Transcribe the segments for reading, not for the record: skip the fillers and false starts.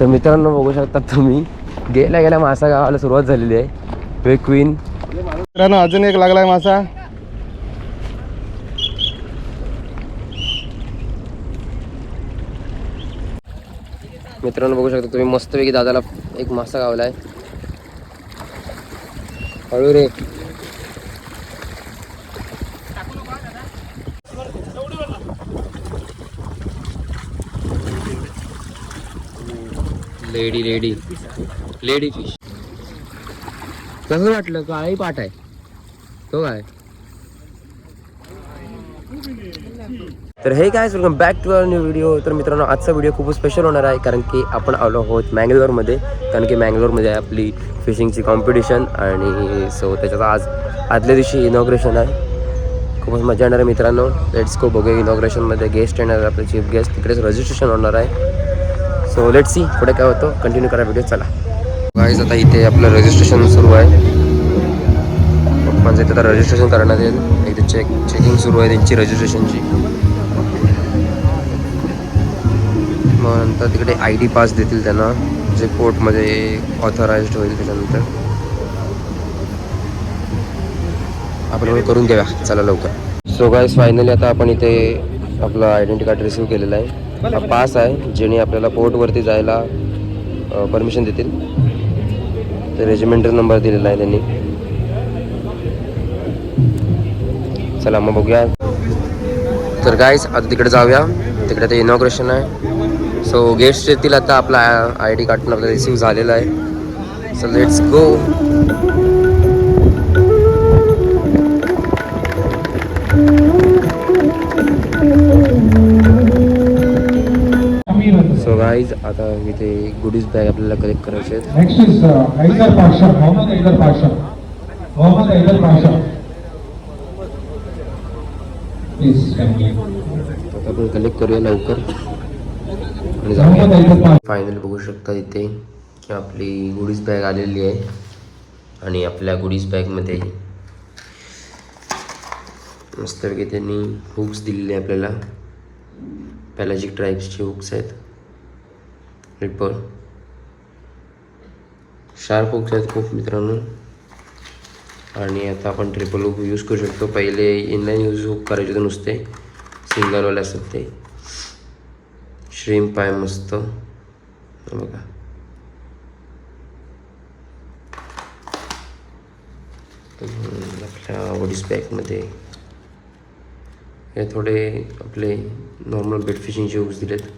तर मित्रांनो बघू शकता तुम्ही, गेल्या गेल्या मासा गावाला सुरुवात झालेली आहे. क्वीन मित्रांनो अजून एक लागलाय मासा. मित्रांनो बघू शकता तुम्ही, मस्तपैकी दादाला एक मासा गावलाय. हळू रे. Lady lady lady fish. कसं वाटलं? काळी पाठ आहे तो काय. तर हे काय welcome back to our new video. तर मित्रांनो आजचा व्हिडिओ खूप स्पेशल होणार आहे, कारण की आपण आलो आहोत मँगलोरमध्ये. कारण की मँगलोरमध्ये आहे आपली फिशिंगची कॉम्पिटिशन, आणि सो त्याच्यात आज आदल्या दिवशी इनॉग्रेशन आहे. खूपच मजा येणार आहे मित्रांनो. Let's go. बघूया इनॉग्रेशनमध्ये गेस्ट येणार आहे, आपले चीफ गेस्ट. तिकडेच रजिस्ट्रेशन होणार आहे. सो लेट्स सी पुढे काय होतं. कंटिन्यू करा व्हिडिओ. चला गाईज, आता इथे आपलं रजिस्ट्रेशन सुरू आहे. पप्पांचं इथे आता रजिस्ट्रेशन करण्यात येईल. इथे चेकिंग सुरू आहे त्यांची रजिस्ट्रेशनची. मग नंतर तिकडे ID पास देतील त्यांना, जे कोर्टमध्ये ऑथराइज्ड होईल. त्याच्यानंतर आपण करून घेऊया. चला लवकर. सो गाईज, फायनली आता आपण इथे आपला आयडेंटिटी कार्ड रिसीव केलेला आहे. हा पास आहे, जेणे आपल्याला पोर्टवरती जायला परमिशन देतील. ते रेजिमेंटल नंबर दिलेला आहे त्यांनी. चला मग बघूया. तर गाईज आता तिकडे जाऊया. तिकडे ते इनॉग्रेशन आहे. सो गेस्ट येतील आता. आपला ID कार्ड पण आपल्याला रिसीव झालेला आहे. So let's go. So guys, आता इथे गुडीज बॅग आपल्याला कलेक्ट करायचे आहेत. Next is Haider Pasha, Mohammed Haider Pasha. Mohammed Haider Pasha, please आता आपण कलेक्ट करूया लवकर आणि मोहम्मद जाऊया. हैदर पाशा. फायनली बघू शकता इथे की आपली गुडीज बॅग आलेली आहे. आणि आपल्या गुडीज बॅगमध्ये मस्तपैकी त्यांनी हुक्स दिलेले आहे आपल्याला. पॅलाजिक ट्राईब्सचे हुक्स आहेत. रिपर शार्प हुक्स आहेत खूप मित्रांनो. आणि आता आपण ट्रिपल हुक यूज करू शकतो. पहिले इनलाईन यूज हुक करायचे होते नुसते, सिंगलवाले असतात ते. श्रीम्प आहे मस्त बघा. आपल्या वडीस बॅगमध्ये हे थोडे आपले नॉर्मल बेट फिशिंगचे हुक्स दिलेत.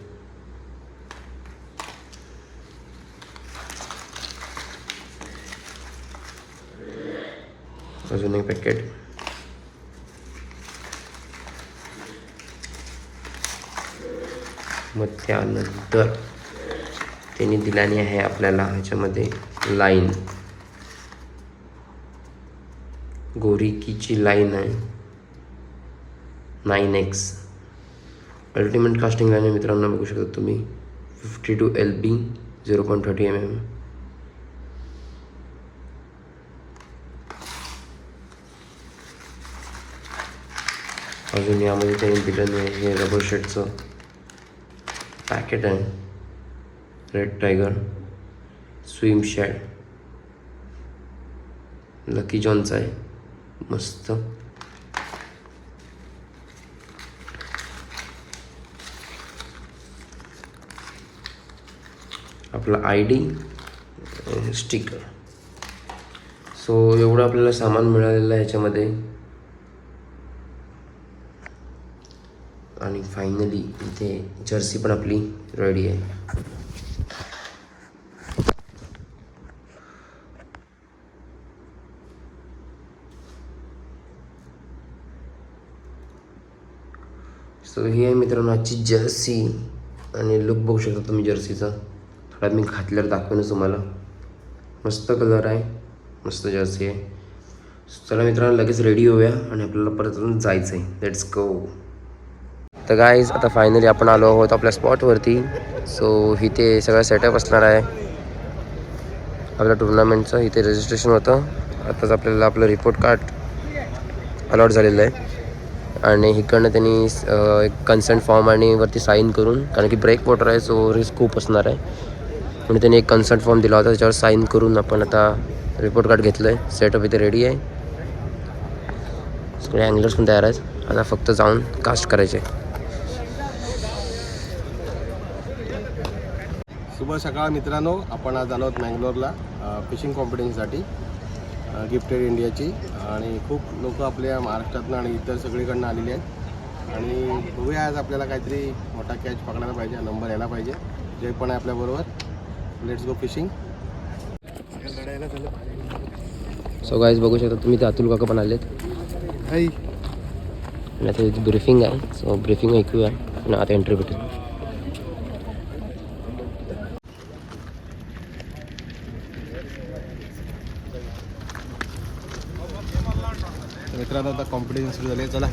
अजून एक पॅकेट. मग त्यानंतर त्यांनी दिल्याने आहे आपल्याला ह्याच्यामध्ये लाईन. गोरिकीची लाईन आहे 9X. अल्टिमेट कास्टिंग लाईन आहे मित्रांनो. बघू शकता तुम्ही. 52 LB 0.30 mm. अजून यामध्ये त्यांनी दिलं नाही हे रबर शेटचं पॅकेट आहे. Red tiger, swim shad, lucky जॉनचा आहे मस्त. आपला ID स्टिकर. सो एवढं आपल्याला सामान मिळालेलं आहे ह्याच्यामध्ये. आणि फायनली इथे जर्सी पण आपली रेडी आहे. सो ही आहे मित्रांनो आजची जर्सी. आणि लुक बघू शकता तुम्ही जर्सीचा. थोडा मी घातल्यावर दाखवेनच तुम्हाला. मस्त कलर आहे, मस्त जर्सी आहे. चला मित्रांनो लगेच रेडी होऊया आणि आपल्याला परत जायचं आहे. Let's go. तर गाईज आता फायनली आपण आलो आहोत आपल्या स्पॉटवरती. सो इथे सगळं सेटअप असणार आहे आपल्या टुर्नामेंटचं. इथे रजिस्ट्रेशन होतं. आताच आपल्याला आपलं रिपोर्ट कार्ड अलॉट झालेलं आहे. आणि इकडनं त्यांनी एक कन्सेंट फॉर्म आणि वरती साईन करून, कारण की ब्रेक वॉटर आहे सो रिस्क खूप असणार आहे. आणि त्यांनी एक कन्सर्ट फॉर्म दिला होता, त्याच्यावर साईन करून आपण आता रिपोर्ट कार्ड घेतलं आहे. सेटअप इथे रेडी आहे. सगळे अँगलर्स पण तयार आहेत. आता फक्त जाऊन कास्ट करायचे. शुभ सकाळ मित्रांनो, आपण आज आलो आहोत मँगलोरला फिशिंग कॉम्पिटिशनसाठी गिफ्टेड इंडियाची. आणि खूप लोक आपल्या महाराष्ट्रातनं आणि इतर सगळीकडनं आलेली आहेत. आणि बघूया आज आपल्याला काहीतरी मोठा कॅच पकडायला पाहिजे, नंबर यायला पाहिजे. जे पण आहे आपल्याबरोबर. Let's go fishing. So guys बघू शकता तुम्ही, ते अतुल काका पण आलेत. हाय. आणि आता इथे ब्रीफिंग आहे. सो ब्रीफिंग ऐकूया आणि आता एंट्री भेटेल. मित्रांनो आता कॉम्पिटिशन सुरू झाली. चला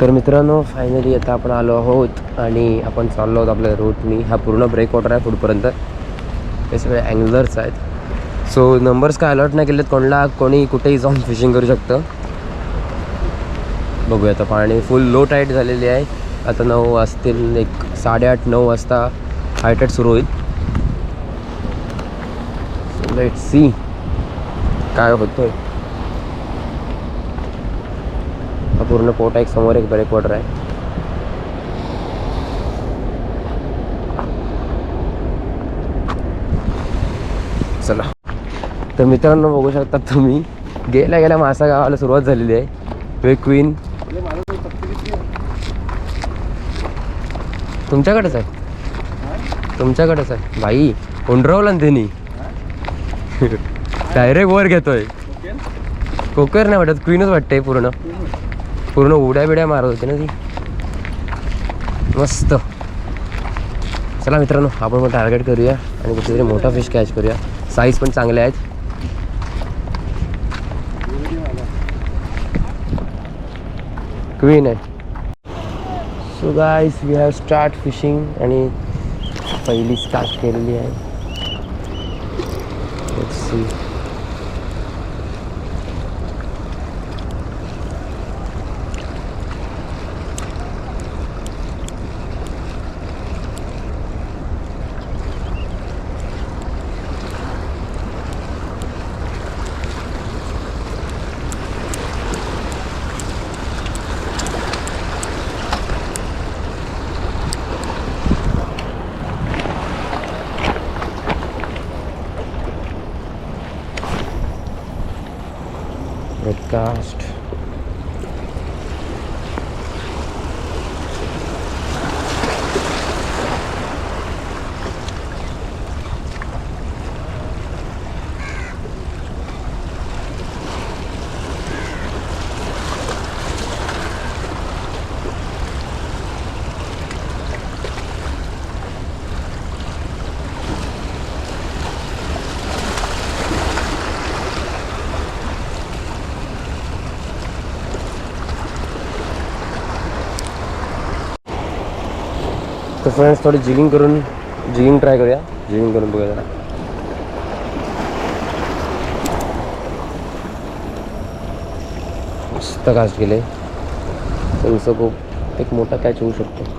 तर मित्रांनो फायनली आता आपण आलो आहोत आणि आपण चाललो आहोत आपल्या रूटनी. हा पूर्ण ब्रेक वॉटर आहे पुढपर्यंत. हे सगळे अँगलर्स आहेत. सो नंबर्स काय अलर्ट नाही केलेत कोणाला, कोणी कुठेही जाऊन फिशिंग करू शकतं. बघूया आता. पाणी फुल लो टाईट झालेली आहे. आता 9 वाजतील, एक 8:30-9 वाजता हाय टाईट सुरू होईल. सो लेट्स सी काय होतंय. हा पूर्ण पोट आहे. एक समोर एक ब्रेक वॉटर आहे. चला तर मित्रांनो बघू शकता तुम्ही, गेल्या मासा गावाला सुरुवात झालेली आहे. वे क्वीन तुमच्याकडेच आहे, तुमच्याकडेच आहे भाई. उंडरवला ना त्यांनी डायरेक्ट वर घेतोय. कोकर नाही वाटत, क्वीनच वाटते. पूर्ण उड्या बिड्या मारत होती ना ती. मस्त. चला मित्रांनो आपण पण टार्गेट करूया आणि कुठेतरी मोठा फिश कॅच करूया. साईज पण चांगले आहेत. क्वीन आहे. So guys we have start fishing आणि पहिलीच कास्ट केलेली आहे. Let's see. Broadcast. तर फ्रेंड्स थोडी जिगिंग ट्राय करूया. जिगिंग करून बघूया जरा. मस्त कास्ट केले. त्यांचं खूप एक मोठा कॅच होऊ शकतो.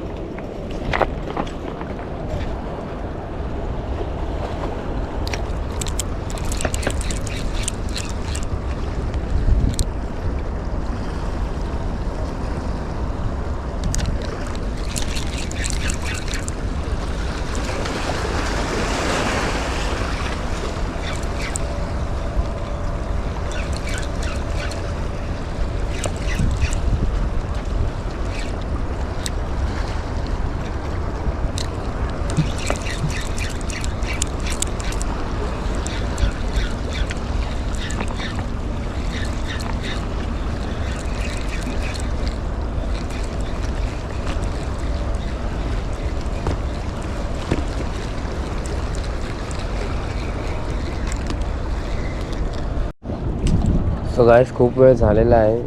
सो गाईस खूप वेळ झालेला आहे.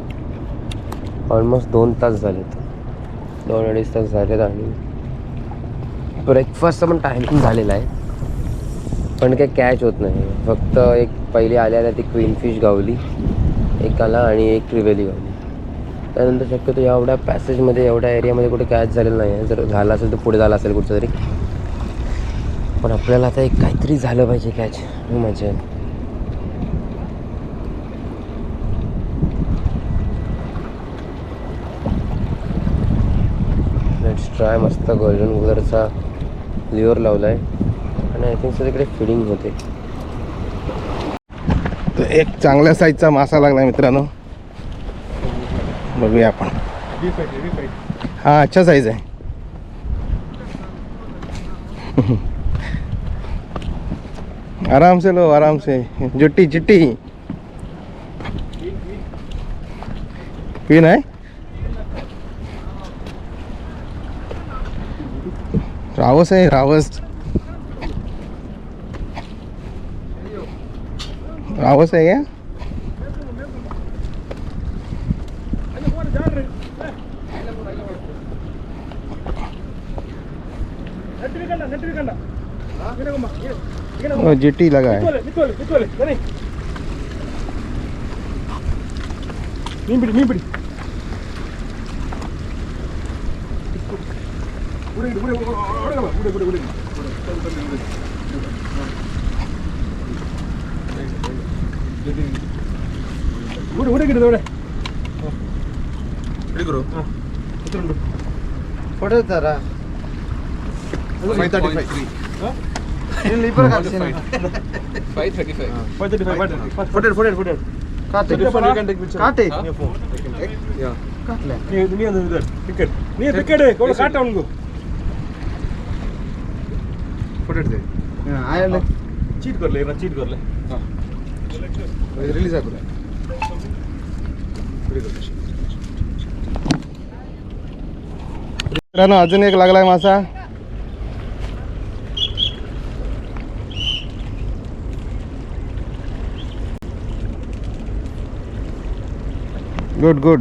ऑलमोस्ट 2 तास झालेत. 2-2.5 तास झालेत आणि ब्रेकफास्टचा पण टायमिंग झालेला आहे. पण काही कॅच होत नाही. फक्त एक पहिली आल्याला ती क्वीन फिश गावली, एक आला आणि एक ट्रिवेली गावली. त्यानंतर शक्यतो एवढ्या पॅसेजमध्ये एवढ्या एरियामध्ये कुठे कॅच झालेलं नाही आहे. जर झालं असेल तर पुढे झालं असेल कुठचं तरी, पण आपल्याला आता एक काहीतरी झालं पाहिजे कॅच. मजा आहे. Let's try. मस्त गोल्डन कलरचा लिओर लावला आहे आणि आय थिंक तिकडे फिडिंग होते. तर एक चांगल्या साईजचा मासा लागला मित्रांनो, बघूया आपण. हा अच्छा साईज आहे. आराम से लो, आराम से. जुट्टी चिट्टी पिन आहे. रावस आहे, रावस. रावस आहे क्या? जीटी लगा है. चीट कर ले रिलीज आहे. मित्रांनो अजून एक लागलाय मासा. Good good.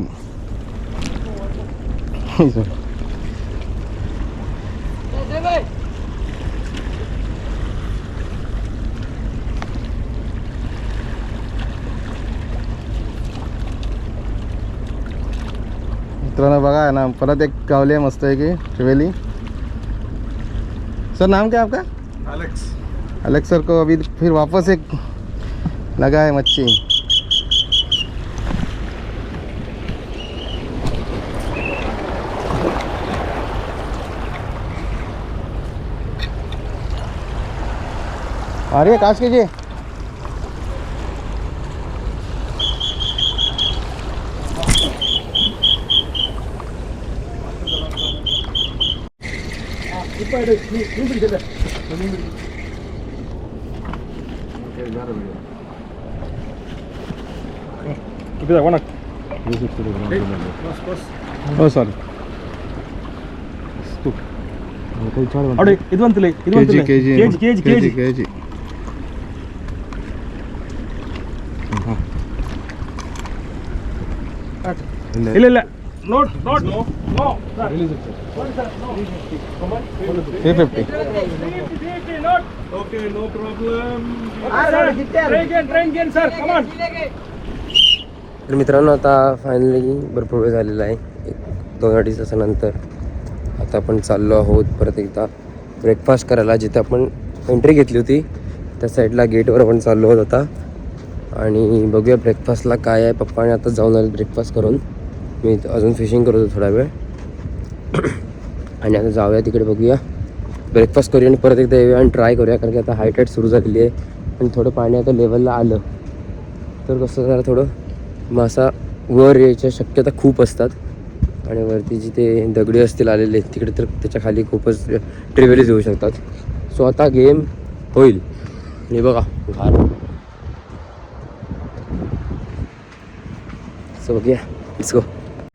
मित्रांनो बघा ना, परत एक गावली आहे मस्त आहे की ट्रिवेली. सर नाम क्या आपका? एलेक्स. अलेक्स सर को अभी फिर वापस एक लगा है मच्छी. अरे काश कीजिए. Oh sorry. ಇದು ಅಂತಲೇ ಕೆಜಿ. ಇಲ್ಲ ನೋಟ್ no 350. Okay no problem. Try again sir, come on. तर मित्रांनो आता फायनली भरपूर वेळ झालेला आहे. 2-2.5 तासानंतर आता आपण चाललो आहोत परत एकदा ब्रेकफास्ट करायला. जिथे आपण एंट्री घेतली होती त्या साईडला गेटवर आपण चाललो आहोत आता. आणि बघूया ब्रेकफास्टला काय आहे. पप्पाने आता जाऊन आले ब्रेकफास्ट करून. मी अजून फिशिंग करत होतो थोडा वेळ. आणि आता जाऊया तिकडे, बघूया ब्रेकफास्ट करूया आणि परत एकदा येऊया आणि ट्राय करूया. कारण की आता हाय टाईड सुरू झालेली आहे आणि थोडं पाणी आता लेवलला आलं तर कसं जरा थोडं मासा वर यायच्या शक्यता खूप असतात. आणि वरती जिथे दगडी असतील आलेले तिकडे तर त्याच्या खाली खूपच ट्रिवेलीज येऊ शकतात. सो आता गेम होईल. आणि बघा घार. सो बघूया, लेट्स गो.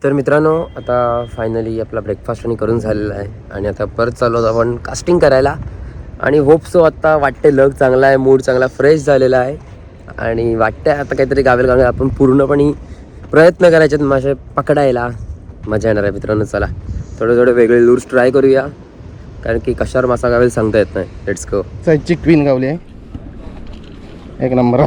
तर मित्रांनो आता फायनली आपला ब्रेकफास्ट आणि करून झालेला आहे आणि आता परत चालू आहोत आपण कास्टिंग करायला. आणि होप सो आत्ता वाटते लग चांगला आहे, मूड चांगला फ्रेश झालेला आहे आणि वाटतं आता काहीतरी गावेल. कारण आपण पूर्णपणे प्रयत्न करायचे मासे पकडायला. मजा येणार आहे मित्रांनो. चला थोडे वेगळे लूर्स ट्राय करूया कारण की कशावर मासा गावेल सांगता येत नाही. Let's go. साईजची क्वीन गावली आहे, एक नंबर.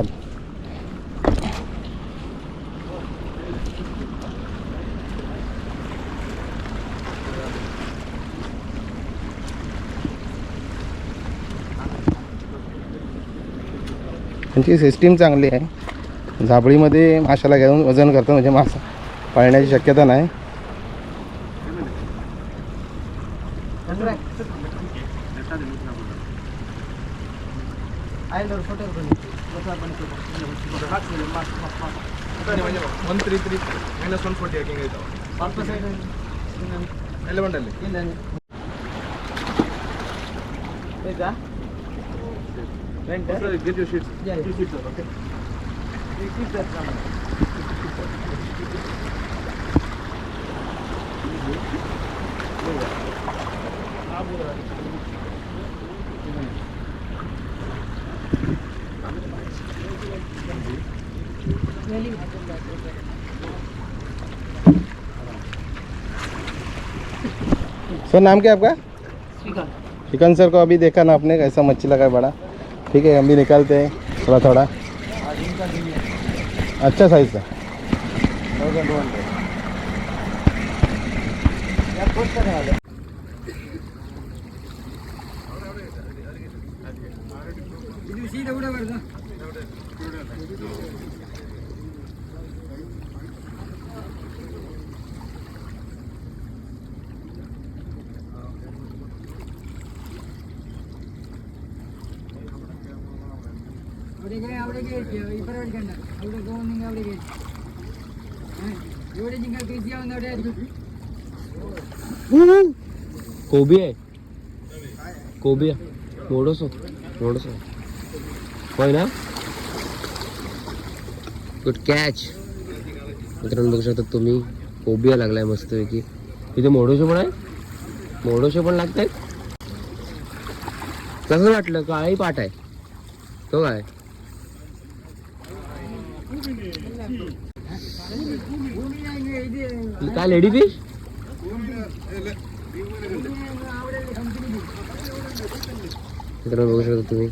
त्यांची सिस्टीम चांगली आहे. झाबळीमध्ये माशाला घेऊन वजन करतात म्हणजे मासा पाळण्याची शक्यता नाही. सर नाम क्या है आपका? चिकन सर को अभी देखा ना आपने कैसा मच्छी लगा है बड़ा. ठीक है हम भी निकालते हैं थोड़ा थोड़ा. अच्छा साइज का. कोबी आहे. कोबी आहे. मोडोसो होय ना. Good catch. मित्रांनो बघू शकता तुम्ही कोबिया लागलाय मस्तपैकी. इथे मोडोशे पण आहे. मोडोशे पण लागत आहेत. कसं वाटलं? काळी पाठ आहे तो काय? काय लेडी फिश? मित्रांनो बघू शकता तुम्ही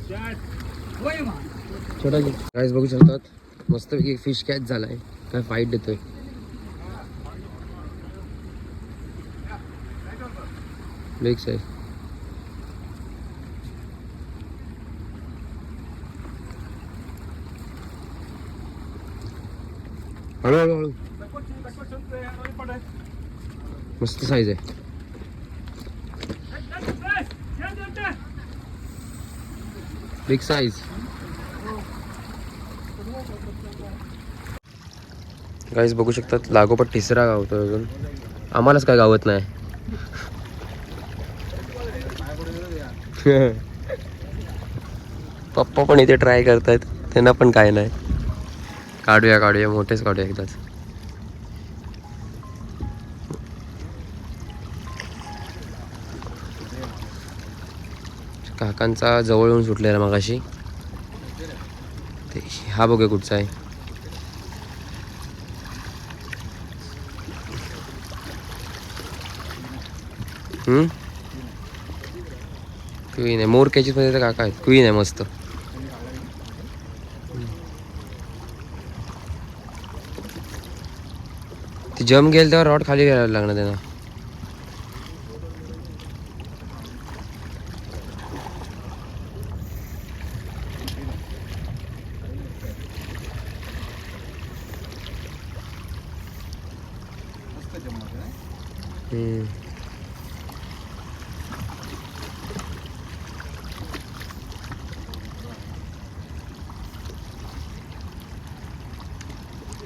छोटा गाईस बघू शकतात मस्तपैकी फिश कॅच झालाय. काय फाईट देतोय. Big size. हळू मस्त साईज आहे. Big size. गाईस बघू शकतात लागोपाठ तिसरा गावतो अजून. आम्हालाच काय गावत नाही. पप्पा पण इथे ट्राय करतायत. त्यांना पण काय नाही. काढूया मोठेच काढूया एकदाच. काकांचा जवळ येऊन सुटलेला मगाशी. हा बघूया कुठचा आहे. क्वीन आहे. मोर कॅचेस मध्ये तर काका आहेत. क्वीन आहे मस्त. ती जम गेल तेव्हा रॉड खाली घ्यायला लागणार त्यांना.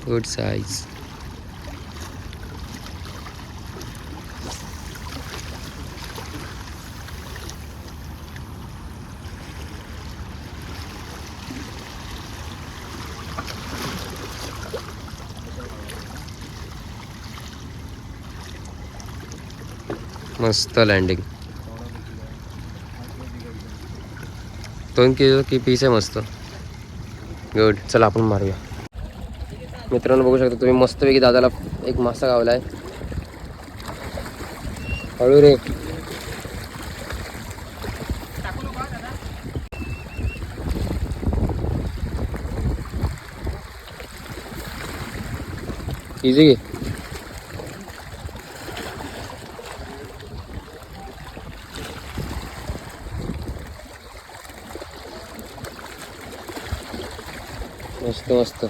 Good size. मस्त लँडिंग. 2 किलो की पीस आहे मस्त. गुड. चला आपण मारूया. मित्रांनो बघू शकता तुम्ही मस्तपैकी दादाला एक मासा गावलाय. हळू रे. इझी. मस्त मस्त.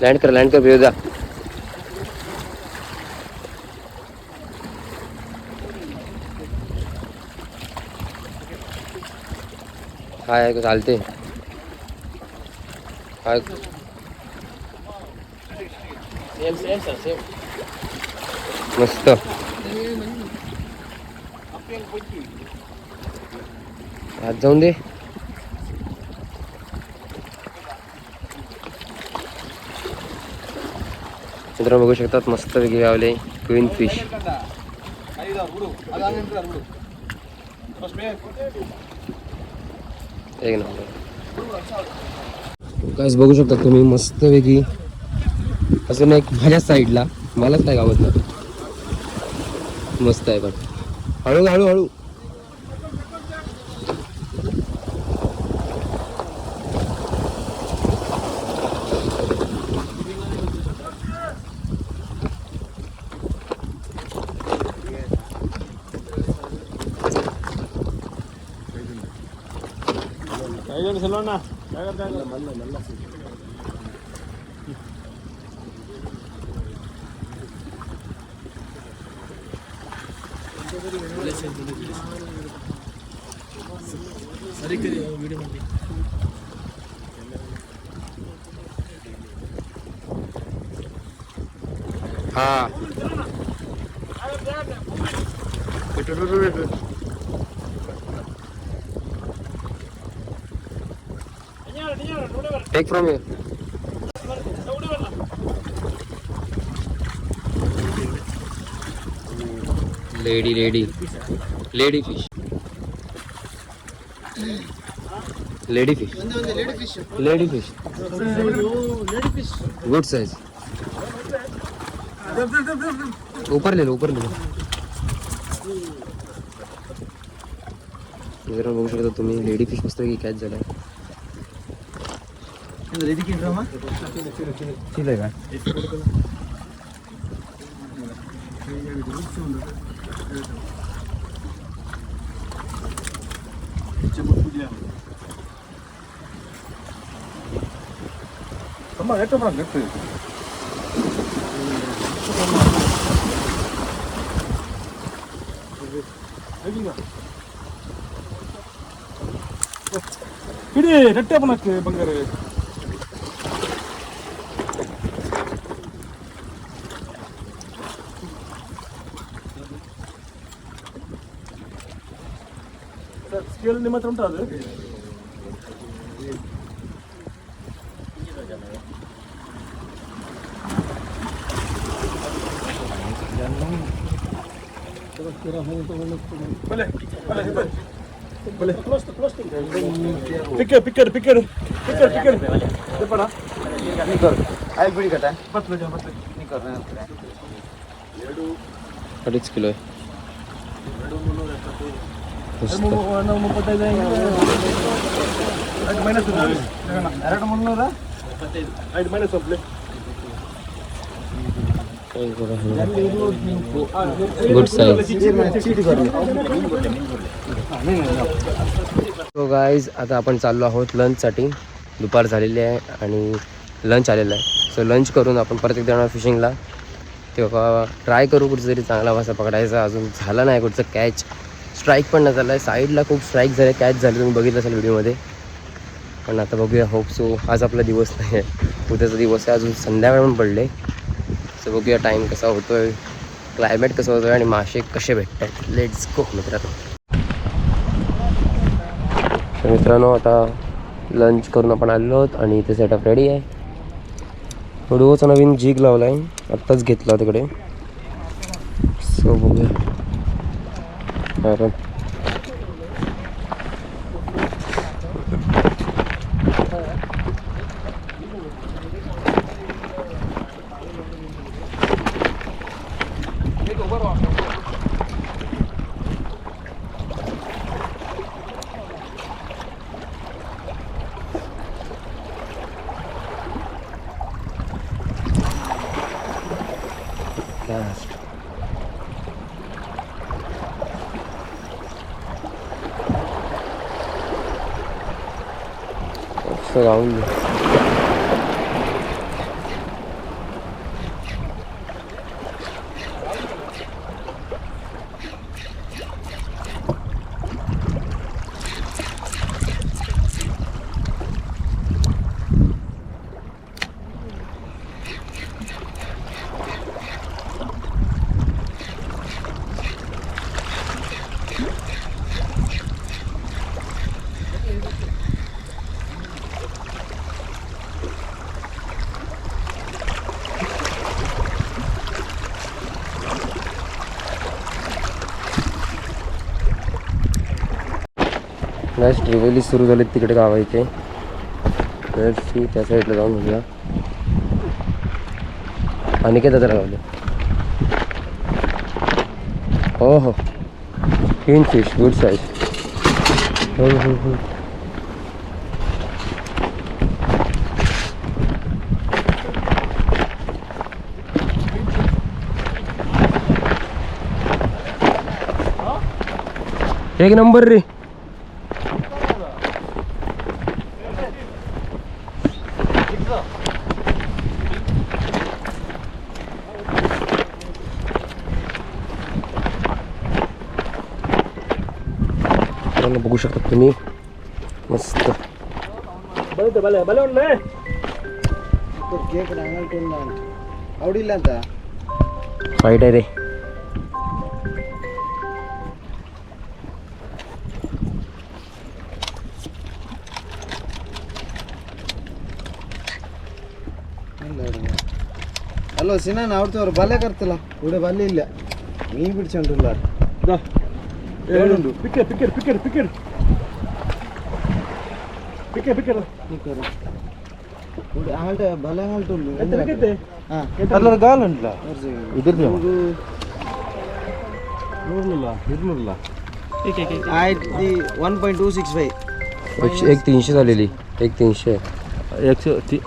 लँड कर भेऊ जा. हाय चालते. हाय मस्त. आज जाऊन दे. मित्र बघू शकतात मस्त वेगळे गावले क्वीन फिश. एक नंबर. काहीच बघू शकता तुम्ही मस्त वेगळी. अजून एक माझ्या साईडला मलाच काय गावत नाही. मस्त आहे पण हळू हळू हळू. हा take from here. Lady fish. Good size. ऊपर ले लो. जरा बघू शकता तुम्ही लेडी फिश मस्त की कॅच झालाय. रट्टे पण बंगार. ಸ್ಕೇಲ್ ನಿಮ್ಮ ಹತ್ರ ಉಂಟಾ ಅದು? पिकर अडीच किलो आहे. Good size. सो गाईज आता आपण चाललो आहोत लंचसाठी. दुपार झालेली आहे आणि लंच आलेलं आहे. सो लंच करून आपण परत एकदा येणार फिशिंगला. तेव्हा ट्राय करू कुठेतरी चांगला मासा पकडायचा. अजून झाला नाही कुठचं कॅच. स्ट्राईक पण नाही झाला आहे. साईडला खूप स्ट्राईक झाले, कॅच झाले, तुम्ही बघितलं असेल व्हिडिओमध्ये. पण आता बघूया. होप सो आज आपला दिवस नाही आहे, उद्याचा दिवस आहे. अजून संध्याकाळ पण पडले. सो बघूया टाईम कसा होतो आहे, क्लायमेट कसं होतं आहे आणि मासे कसे भेटत आहेत. लेट्स गो मित्रांनो. तर मित्रांनो आता लंच करून आपण आलेलो आहोत आणि इथे सेटअप रेडी आहे. व्हिडिओचा नवीन जिग लावला आहे. आत्ताच घेतला तिकडे. सो बघूया कारण लास्ट राहून लास्ट ट्रेवली सुरू झाले तिकडे गावायचे. सी त्या साईडला जाऊन बघूया. आणि काय दादा लावले. हो हो क्लीन फिश गुड साईज. हो हो हो एक नंबर रे. बघू शकता तुम्ही मस्त फाईट आहे रे. ಹಲೋ ಸಿನಾನ್ ಅವ್ರದವ್ರು ಬಲೆ ಕರ್ತಲ್ಲ ಉಡೆ ಬಲೆ ಇಲ್ಲ ಮೀನ್ ಬಿಡ್ಸೊಂಡ್ರಲ್ಲ ಪಿಕ್ಕರ್ ಪಿಕ್ಕರ್ ಪಿಕ್ಕರ್ ಪಿಕ್ಕರ್ ಪಿಕ್ಕರ್ ಪಿಕ್ಕರ್ ಉಡೆ ಆಲ್ಟ ಬಲೆ ಆಲ್ಟುಂಡು ಎಂತ ಹಾ ಕಲ್ಲರ್ ಗಾಲ್ ಉಂಟಲ್ಲ ಇದ್ರ ಇರ್ಲಿಲ್ಲ ಆಯ್ತು 1.265 एक 300 झालेली. एक 300 1280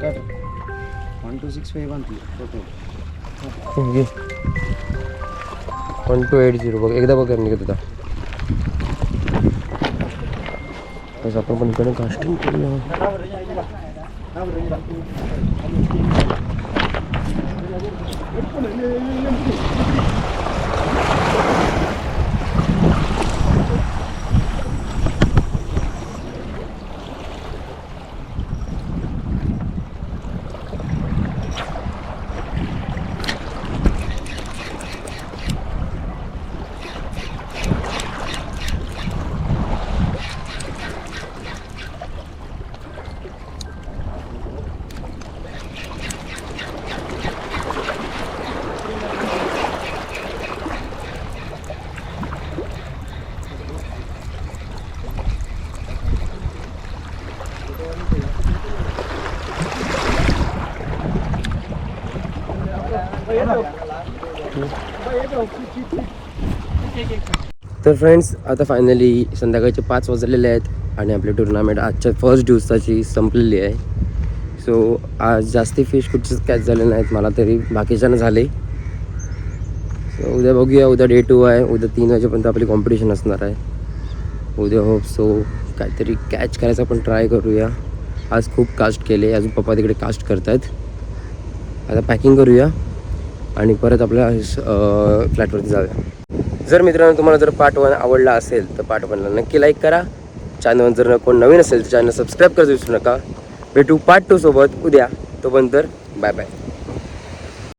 ಕಟ್ 1265 ಬಂತು ಟೋಟಲ್ 1280 बघ. एकदा बघ निघत होता. बस आपण पण इकडे कास्टिंग करूया. तर फ्रेंड्स आता फायनली संध्याकाळचे 5 वाजलेले आहेत आणि आपली टुर्नामेंट आजच्या फर्स्ट दिवसाची संपलेली आहे. सो आज जास्ती फिश कुठचेच कॅच झाले नाहीत मला तरी, बाकीच्यांना झाले. सो उद्या बघूया. उद्या डे 2 आहे. उद्या 3 वाजेपर्यंत आपली कॉम्पिटिशन असणार आहे. उद्या होप सो काहीतरी कॅच करायचा पण ट्राय करूया. आज खूप कास्ट केले, अजून पप्पा तिकडे कास्ट करत आहेत. आता पॅकिंग करूया आणि परत आपल्या फ्लॅटवरती जाऊया. जर मित्रांनो तुम्हाला जर पार्ट 1 आवडला असेल तर पार्ट 1ला नक्की लाईक करा. चॅनल जर कोण नवीन असेल तर चॅनल सबस्क्राईब करायचं विसरू नका. भेटू पार्ट 2 सोबत उद्या. तोपर्यंत बाय बाय.